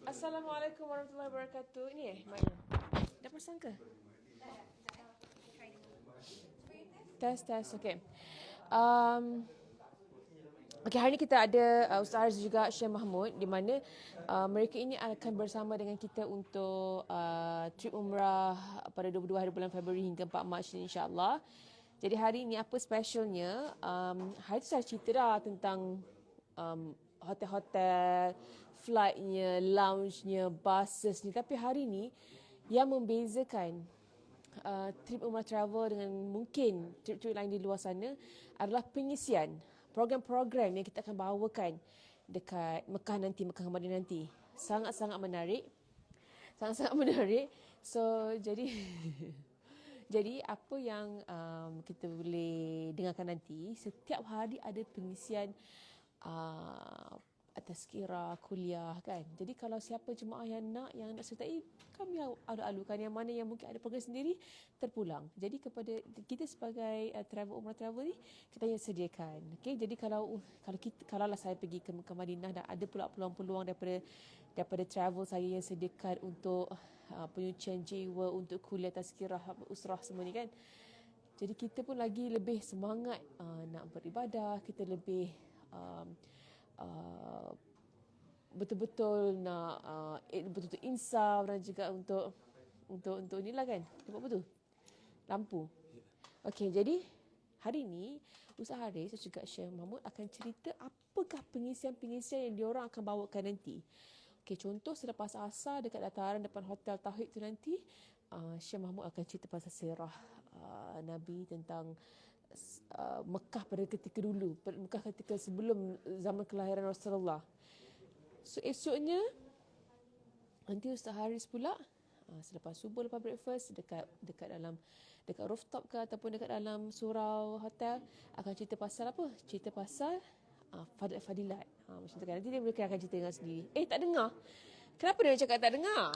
Assalamualaikum warahmatullahi wabarakatuh. Ini maknya. Dah pasang ke? Tes. Okay. Um, okay, hari ini kita ada Ustaz Harz juga Syekh Mahmud di mana mereka ini akan bersama dengan kita untuk trip umrah pada 22 hari bulan Februari hingga 4 Mac ni insya-Allah. Jadi hari ini apa specialnya? Hari tu saya cerita dah tentang hotel-hotel, flightnya, lounge-nya, buses ni. Tapi hari ni yang membezakan trip umrah travel dengan mungkin trip-trip lain di luar sana adalah pengisian program-program yang kita akan bawakan dekat Mekah nanti, Mekah Madinah nanti. Sangat-sangat menarik. Sangat-sangat menarik. So, jadi jadi apa yang kita boleh dengarkan nanti, setiap hari ada pengisian uh, tazkirah, kuliah kan. Jadi kalau siapa jemaah yang nak sertai, kami alu-alukan. Yang mana yang mungkin ada program sendiri, terpulang. Jadi kepada kita sebagai umrah travel ni, kita yang sediakan. Okay? Jadi kalau lah saya pergi ke Madinah dan ada pula peluang-peluang daripada travel saya yang sediakan untuk penyucian jiwa, untuk kuliah tazkirah, usrah semua ni kan. Jadi kita pun lagi lebih semangat nak beribadah, kita lebih uh, betul-betul nak betul-betul insaf dan juga untuk inilah kan. Nampak betul? Lampu. Okey, jadi hari ni Ustaz Haris dan juga Syekh Mahmud akan cerita apakah pengisian-pengisian yang diorang akan bawakan nanti. Okey, contoh selepas asar dekat dataran depan hotel Tauhid tu nanti, Syekh Mahmud akan cerita pasal sirah Nabi tentang Mekah pada ketika dulu, Mekah ketika sebelum zaman kelahiran Rasulullah. So esoknya nanti Ustaz Haris pula selepas subuh, lepas breakfast, dekat rooftop ke ataupun dekat dalam surau hotel akan cerita pasal apa? Cerita pasal fadilat. Macam tu kan. Nanti mereka akan cerita dengan sendiri. Tak dengar. Kenapa dia cakap tak dengar?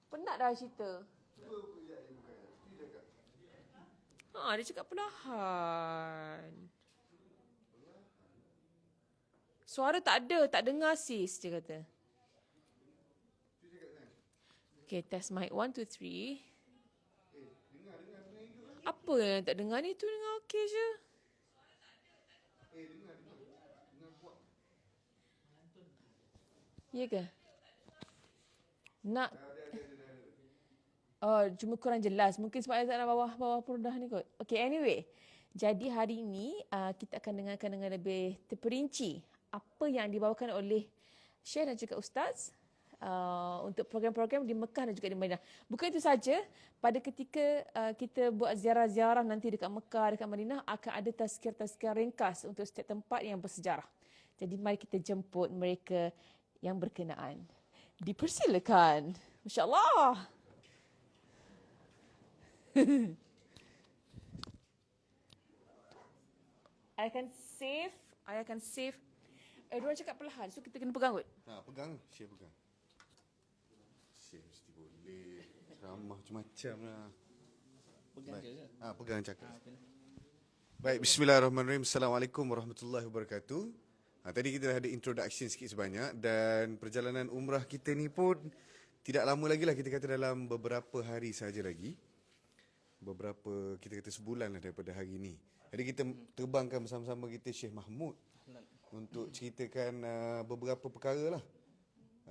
Penat dah cerita. Dia cakap perlahan. Suara tak ada, tak dengar sis, dia kata. Okay, test mic 1, 2, 3. Apa yang tak dengar ni? Tu dengar okey je. Ya ke? Nak cuma kurang jelas. Mungkin sebab tak nak bawah perudah ni kot. Okay, anyway. Jadi hari ini kita akan dengarkan dengan lebih terperinci apa yang dibawakan oleh Syekh dan juga Ustaz untuk program-program di Mekah dan juga di Madinah. Bukan itu saja, pada ketika kita buat ziarah-ziarah nanti dekat Mekah, dekat Madinah, akan ada tazkir-tazkir ringkas untuk setiap tempat yang bersejarah. Jadi mari kita jemput mereka yang berkenaan. Dipersilakan. Masya Allah. I akan save. Diorang cakap perlahan, so kita kena pegang kot. Pegang. Syekh pegang. Syekh mesti boleh. Ceramah macam-macam lah. Pegang je ke? Pegang cakap. Okay. Baik, bismillahirrahmanirrahim. Assalamualaikum warahmatullahi wabarakatuh. Tadi kita dah ada introduction sikit sebanyak dan perjalanan umrah kita ni pun tidak lama lagi lah, kita kata dalam beberapa hari saja lagi. Kita kata sebulan lah daripada hari ni. Jadi kita terbangkan bersama-sama kita Syekh Mahmud untuk ceritakan beberapa perkara lah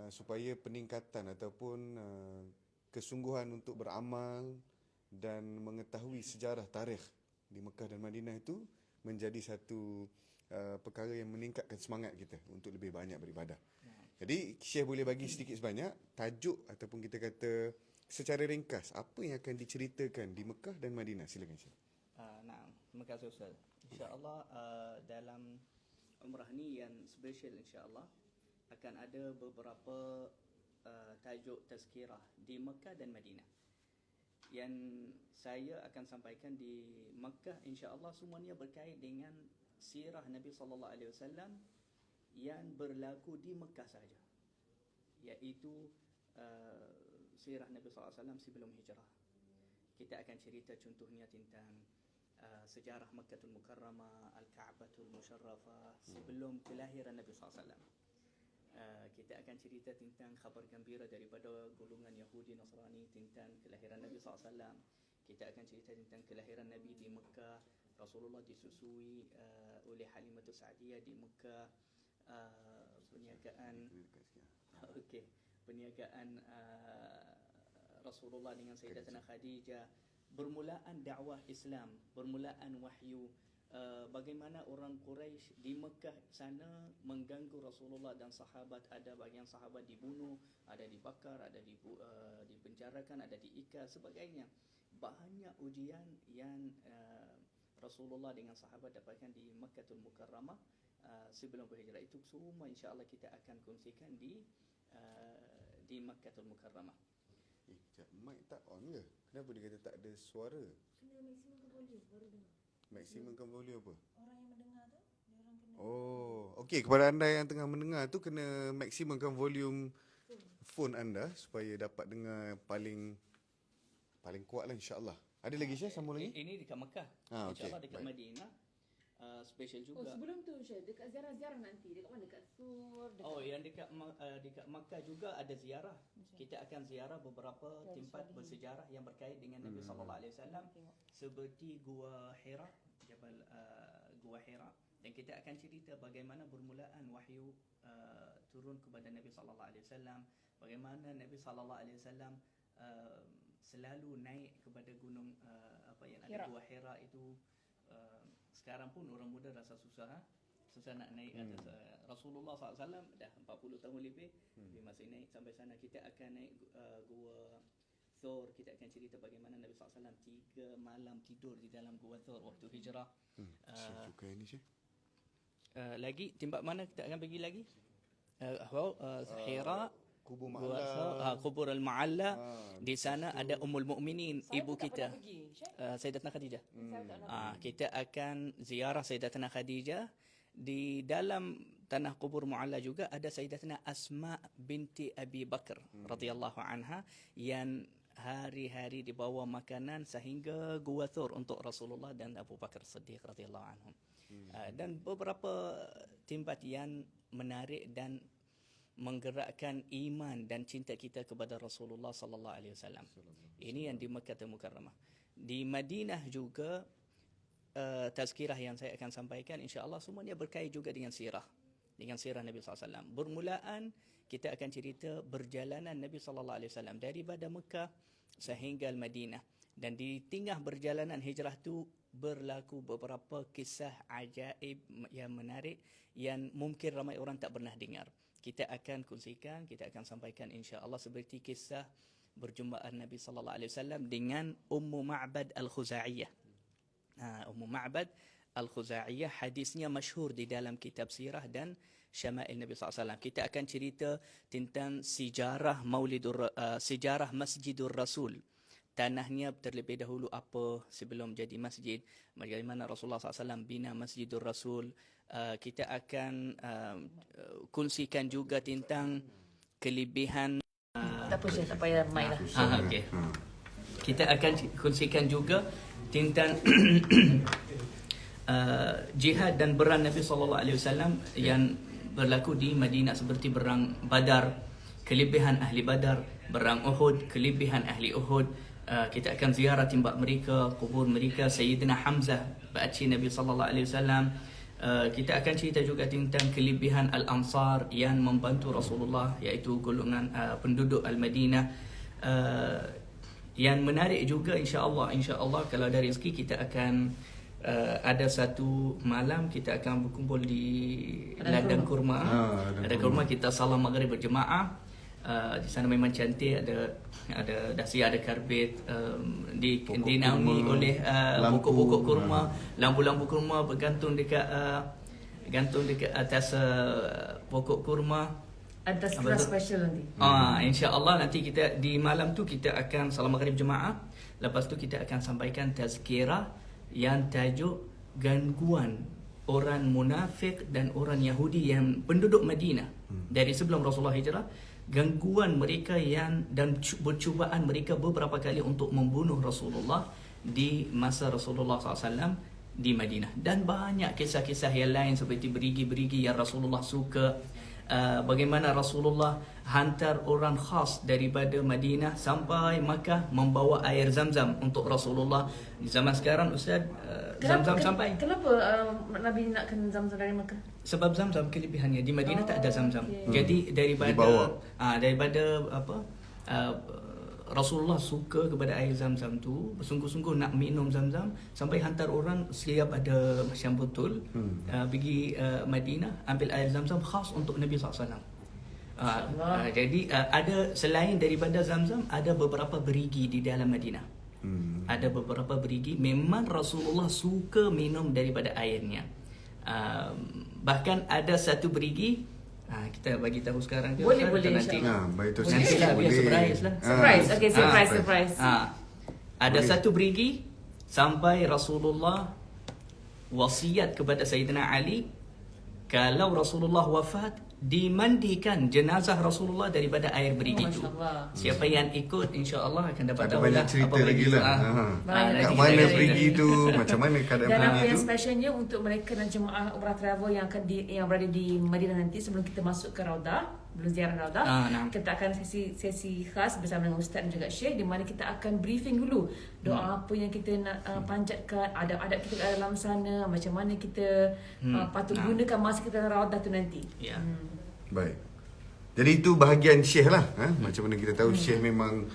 supaya peningkatan ataupun kesungguhan untuk beramal dan mengetahui sejarah tarikh di Mekah dan Madinah itu menjadi satu perkara yang meningkatkan semangat kita untuk lebih banyak beribadah. Jadi Syekh boleh bagi sedikit sebanyak tajuk ataupun kita kata secara ringkas apa yang akan diceritakan di Mekah dan Madinah. Silakan Syekh. Terima kasih Ustaz. InsyaAllah dalam umrah ni yang special insyaAllah akan ada beberapa tajuk tazkirah di Mekah dan Madinah. Yang saya akan sampaikan di Mekah insyaAllah semuanya berkait dengan sirah Nabi SAW yang berlaku di Mekah saja, iaitu sirah Nabi SAW sebelum hijrah. Kita akan cerita contohnya tentang sejarah Makkahul Mukarramah, Al-Ka'batul Musharrafah sebelum kelahiran Nabi SAW. kita akan cerita tentang khabar gembira daripada golongan Yahudi Nasrani tentang kelahiran Nabi SAW. Kita akan cerita tentang kelahiran Nabi di Mekah. Rasulullah disusui oleh Halimatus Sa'diyah di Mekah. Perniagaan Rasulullah dengan Sayyidatina Khadijah, bermulaan dakwah Islam, bermulaan wahyu, bagaimana orang Quraisy di Mekah sana mengganggu Rasulullah dan sahabat. Ada bagian sahabat dibunuh, ada dibakar, ada dipenjarakan, ada diikat sebagainya. Banyak ujian yang Rasulullah dengan sahabat dapatkan di Makkatul Mukarramah sebelum berhijrah. Itu semua insya-Allah kita akan kongsikan di Makkatul Mukarramah. Mic tak on ke? Kenapa dia kata tak ada suara? Kena maksimum volume baru dengar. Maksimumkan volume apa? Orang yang mendengar tu, dia orang kena Oh, okey, kepada anda yang tengah mendengar tu kena maksimumkan volume phone anda supaya dapat dengar paling kuat lah, insya-Allah. Ada lagi Syekh, sambung lagi? Ini dekat Mekah. Okey, InsyaAllah dekat baik. Madinah. Special Oh, juga. sebelum tu Syed, dekat ziarah-ziarah nanti, dekat mana? Dekat Sur, dekat Oh, yang dekat Makkah juga ada ziarah. Kita akan ziarah beberapa tempat bersejarah yang berkait dengan Nabi sallallahu alaihi wasallam seperti Gua Hira, Jabal Gua Hira, dan kita akan cerita bagaimana bermulaan wahyu turun kepada Nabi sallallahu alaihi wasallam, bagaimana Nabi sallallahu alaihi wasallam selalu naik kepada gunung apa yang ada Gua Hira itu. Sekarang pun orang muda rasa susah nak naik atas Rasulullah SAW dah 40 tahun lebih dia masih naik sampai sana. Kita akan naik Gua Thor. Kita akan cerita bagaimana Nabi SAW 3 malam tidur di dalam Gua Thor waktu hijrah. Syekh suka ini Syekh. Lagi tempat mana kita akan pergi lagi? Hira, Kubur Gua Ma'la. Thor, Kubur Al-Ma'alla. Di sana ada Ummul Mukminin, ibu kita, Sayyidatina Khadijah. Kita akan ziarah Sayyidatina Khadijah. Di dalam tanah kubur Mu'alla juga ada Sayyidatina Asma binti Abi Bakar radhiyallahu anha yang hari-hari dibawa makanan sehingga Gua Thur untuk Rasulullah dan Abu Bakar Siddiq radhiyallahu anhum. Dan beberapa tempat yang menarik dan menggerakkan iman dan cinta kita kepada Rasulullah sallallahu alaihi wasallam. Ini yang di Makkah Mukarramah. Di Madinah juga tazkirah yang saya akan sampaikan insya-Allah semuanya berkait juga dengan sirah Nabi SAW. Bermulaan kita akan cerita perjalanan Nabi SAW daripada Mekah sehingga Madinah, dan di tengah perjalanan hijrah tu berlaku beberapa kisah ajaib yang menarik yang mungkin ramai orang tak pernah dengar. Kita akan kongsikan, kita akan sampaikan insya-Allah, seperti kisah berjumpaan Nabi SAW dengan Ummu Ma'bad Al-Khuza'iyah. Ummu Ma'bad Al-Khuza'iyah, hadisnya masyhur di dalam kitab sirah dan syama'il Nabi SAW. Kita akan cerita tentang sejarah sejarah Masjidur Rasul. Tanahnya terlebih dahulu apa sebelum jadi masjid, bagaimana Rasulullah SAW bina Masjidur Rasul. Kita akan kongsikan juga tentang kelebihan. Tak apa Syekh, tak payah mic lah. Okay. Kita akan kongsikan juga tentang jihad dan peran Nabi SAW yang berlaku di Madinah, seperti perang Badar, kelebihan ahli Badar, perang Uhud, kelebihan ahli Uhud. Kita akan ziarah tempat mereka, kubur mereka, Sayyidina Hamzah, pakcik Nabi SAW. Kita akan cerita juga tentang kelebihan Al-Ansar yang membantu Rasulullah, iaitu golongan penduduk Al-Madinah. Yang menarik juga insya-Allah kalau ada rezeki kita akan ada satu malam kita akan berkumpul di ladang kurma. Ladang kurma kita salam maghrib berjemaah. Di sana memang cantik, ada dasi, ada karbet, dinaungi oleh pokok-pokok kurma, lampu-lampu kurma bergantung dekat atas pokok kurma. Ada tazkirah special nanti. Insya-Allah nanti kita di malam tu kita akan salam maghrib jemaah. Lepas tu kita akan sampaikan tazkirah yang tajuk gangguan orang munafik dan orang Yahudi yang penduduk Madinah dari sebelum Rasulullah hijrah. Gangguan mereka dan percubaan mereka beberapa kali untuk membunuh Rasulullah di masa Rasulullah SAW di Madinah. Dan banyak kisah-kisah yang lain seperti berigi-berigi yang Rasulullah suka, bagaimana Rasulullah hantar orang khas daripada Madinah sampai Makkah membawa air Zam-Zam untuk Rasulullah. Di zaman sekarang Ustaz, Zam-Zam sampai. Kenapa Nabi nakkan Zam-Zam dari Makkah? Sebab Zam-Zam kelebihannya di Madinah tak ada Zam-Zam. okey. Jadi Dibawa. daripada apa Rasulullah suka kepada air Zam-Zam tu, bersungguh-sungguh nak minum Zam-Zam sampai hantar orang setiap ada macam betul pergi Madinah ambil air Zam-Zam khas untuk Nabi SAW. Jadi ada selain daripada Zam-Zam ada beberapa berigi di dalam Madinah. Ada beberapa berigi memang Rasulullah suka minum daripada airnya. Bahkan ada satu berigi kita bagi tahu sekarang ke Boleh, Ustaz? boleh, Atau nanti? insyaAllah. Baik tu Nantilah biar surprise lah. Surprise. Okay, surprise. Ada satu berigi sampai Rasulullah wasiat kepada Sayyidina Ali, kalau Rasulullah wafat dimandikan jenazah Rasulullah daripada air berigi itu. Masya-Allah. Siapa yang ikut insya-Allah akan dapat Ada tahu banyak lah cerita apa lagi berigi lah. tu. Kat nanti mana kita pergi cerita. tu, macam mana keadaan Dan apa pergi yang tu. specialnya untuk mereka dan jemaah umrah travel yang yang berada di Madinah nanti, sebelum kita masuk ke Raudah, belum ziarah Raudah, Nah. kita akan sesi khas bersama dengan Ustaz dan juga Syekh, di mana kita akan briefing dulu doa apa yang kita nak panjatkan, adab-adab kita kat dalam sana, macam mana kita patut gunakan masa kita Raudah tu nanti. Ya. Baik. Jadi itu bahagian Syekh lah. Macam mana kita tahu Syekh memang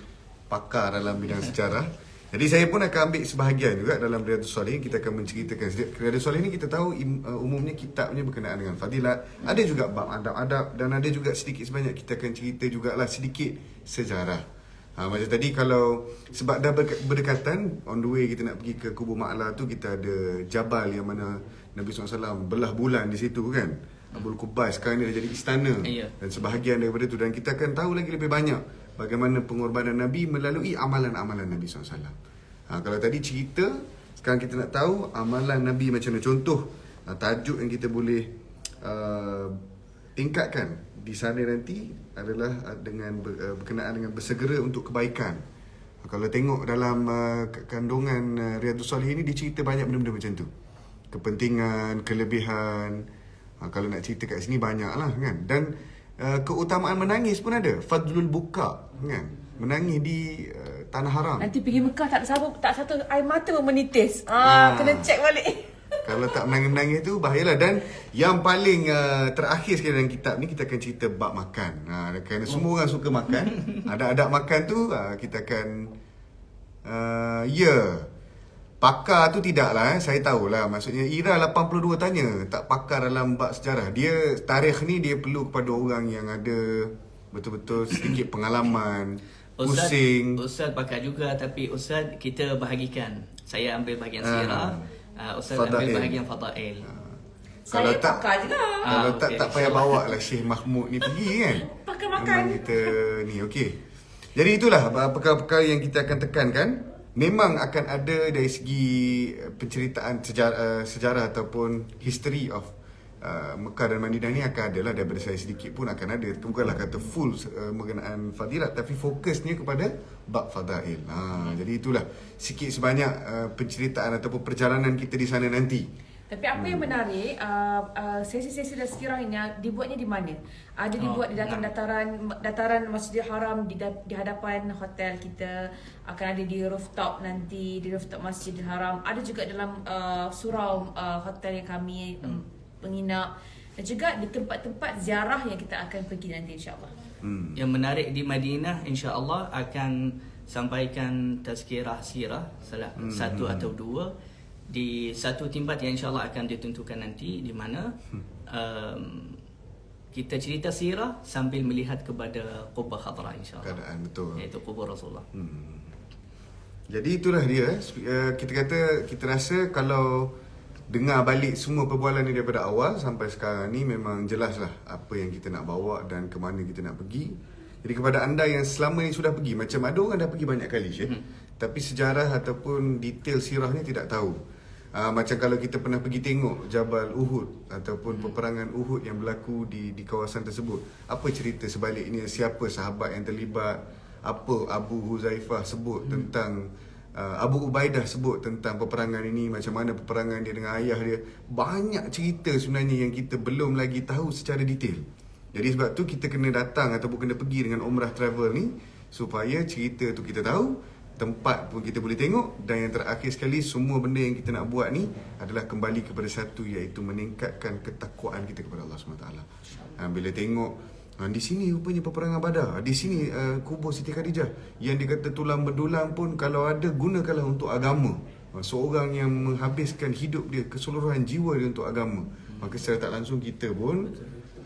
pakar dalam bidang sejarah. Jadi saya pun akan ambil sebahagian juga dalam Riyadhus Shalihin. Kita akan menceritakan sedikit. Riyadhus Shalihin ni kita tahu umumnya kitabnya berkenaan dengan fadilat. Ada juga bab adab-adab dan ada juga sedikit sebanyak kita akan cerita jugalah sedikit sejarah. Macam tadi kalau sebab dah berdekatan on the way kita nak pergi ke Kubur Ma'la tu, kita ada Jabal yang mana Nabi SAW belah bulan di situ kan. Abul Qubays sekarang ni dah jadi istana. Ya. Dan sebahagian daripada tu, dan kita akan tahu lagi lebih banyak bagaimana pengorbanan Nabi melalui amalan-amalan Nabi SAW. Kalau tadi cerita, sekarang kita nak tahu amalan Nabi macam mana. Contoh tajuk yang kita boleh tingkatkan di sana nanti adalah dengan berkenaan dengan bersegera untuk kebaikan. Kalau tengok dalam kandungan Riyadhus Shalihin ni, dia cerita banyak benda-benda macam tu. Kepentingan, kelebihan. Kalau nak cerita kat sini banyak lah kan. Dan keutamaan menangis pun ada. Fadlul buka kan. Menangis di tanah haram. Nanti pergi Mekah tak satu air mata pun menitis. Kena check balik. Kalau tak menangis-menangis tu bahayalah. Dan yang paling terakhir sekali dalam kitab ni, kita akan cerita bab makan. Kerana semua orang suka makan. Adab-adab makan tu kita akan pakar tu tidaklah saya tahulah. Maksudnya Ira 82 tanya, tak pakar dalam bab sejarah. Dia tarikh ni dia perlu kepada orang yang ada betul-betul sedikit pengalaman. Pusing. Ustaz pakar juga, tapi Ustaz kita bahagikan. Saya ambil bahagian sirah, Ustaz Fadail. ambil bahagian fadail. Kalau Saya tak, pakar juga. kalau tak okey. tak payah bawa lah Syekh Mahmud ni pergi kan. Pakar makan. Memang kita ni okey. Jadi itulah perkara-perkara yang kita akan tekankan. Memang akan ada dari segi penceritaan sejarah ataupun history of Mekah dan Madinah ni akan ada lah. Daripada saya sedikit pun akan ada. Bukanlah kata full mengenaan fadilat, tapi fokusnya kepada bab fadail. Jadi itulah sikit sebanyak penceritaan ataupun perjalanan kita di sana nanti. Tapi apa yang menarik, sesi-sesi tazkirah ini dibuatnya di mana? Ada dibuat di dalam dataran Masjidil Haram, di hadapan hotel kita, akan ada di rooftop nanti, di rooftop Masjidil Haram. Ada juga dalam surau hotel yang kami menginap, dan juga di tempat-tempat ziarah yang kita akan pergi nanti insya-Allah. Yang menarik di Madinah insya-Allah akan sampaikan tazkirah sirah satu atau dua di satu tempat yang insya-Allah akan ditentukan nanti, di mana kita cerita sirah sambil melihat kepada Qubbah Khadra insya-Allah. Keadaan betul. Iaitu kubur Rasulullah. Jadi itulah dia. Kita kata, kita rasa kalau dengar balik semua perbualan ni daripada awal sampai sekarang ni, memang jelaslah apa yang kita nak bawa dan ke mana kita nak pergi. Jadi kepada anda yang selama ni sudah pergi, macam ada orang dah pergi banyak kali Syekh, tapi sejarah ataupun detail sirahnya tidak tahu. Macam kalau kita pernah pergi tengok Jabal Uhud ataupun peperangan Uhud yang berlaku di kawasan tersebut, apa cerita sebaliknya, siapa sahabat yang terlibat, apa Abu Huzaifah sebut tentang Abu Ubaidah sebut tentang peperangan ini, macam mana peperangan dia dengan ayah dia. Banyak cerita sebenarnya yang kita belum lagi tahu secara detail. Jadi sebab tu kita kena datang ataupun kena pergi dengan Umrah Travel ni supaya cerita tu kita tahu, tempat pun kita boleh tengok, dan yang terakhir sekali, semua benda yang kita nak buat ni adalah kembali kepada satu, iaitu meningkatkan ketakwaan kita kepada Allah SWT. Bila tengok di sini rupanya peperangan Badar, di sini kubur Siti Khadijah, yang dia kata tulang berdulang pun kalau ada, gunakanlah untuk agama. Seorang yang menghabiskan hidup dia, keseluruhan jiwa dia untuk agama, maka secara tak langsung kita pun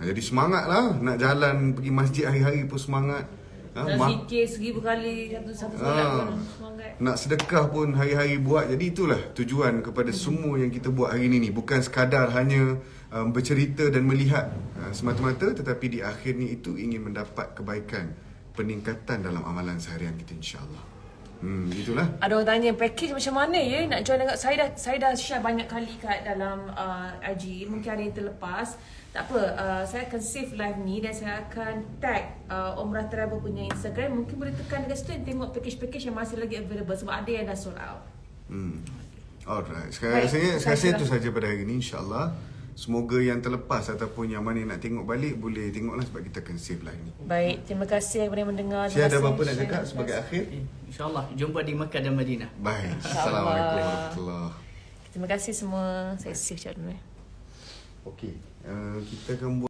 jadi semangat lah. Nak jalan pergi masjid hari-hari pun semangat. Zikir 1000 kali satu solat pun semangat. Nak sedekah pun hari-hari buat. Jadi itulah tujuan kepada semua yang kita buat hari ni. Bukan sekadar hanya bercerita dan melihat semata-mata, tetapi di akhir ni itu ingin mendapat kebaikan, peningkatan dalam amalan seharian kita, insya-Allah. Itulah. Ada orang tanya package macam mana ya nak join dengan saya dah share banyak kali kat dalam IG, mungkin ada yang terlepas. Tak apa, saya akan save live ni dan saya akan tag Umrah Travel punya Instagram. Mungkin boleh tekan dekat situ dan tengok package-package yang masih lagi available sebab ada yang dah sold out. Alright. Sekarang rasanya itu saja pada hari ini, insya-Allah. Semoga yang terlepas ataupun yang mana nak tengok balik boleh tengoklah sebab kita akan save live ni. Baik, terima kasih kepada yang mendengar. Saya ada apa-apa nak cakap sebagai akhir? InsyaAllah jumpa di Mekah dan Madinah. Baik. Assalamualaikum warahmatullahi. Terima kasih semua. Saya save chat dulu. Okey. Kita akan buat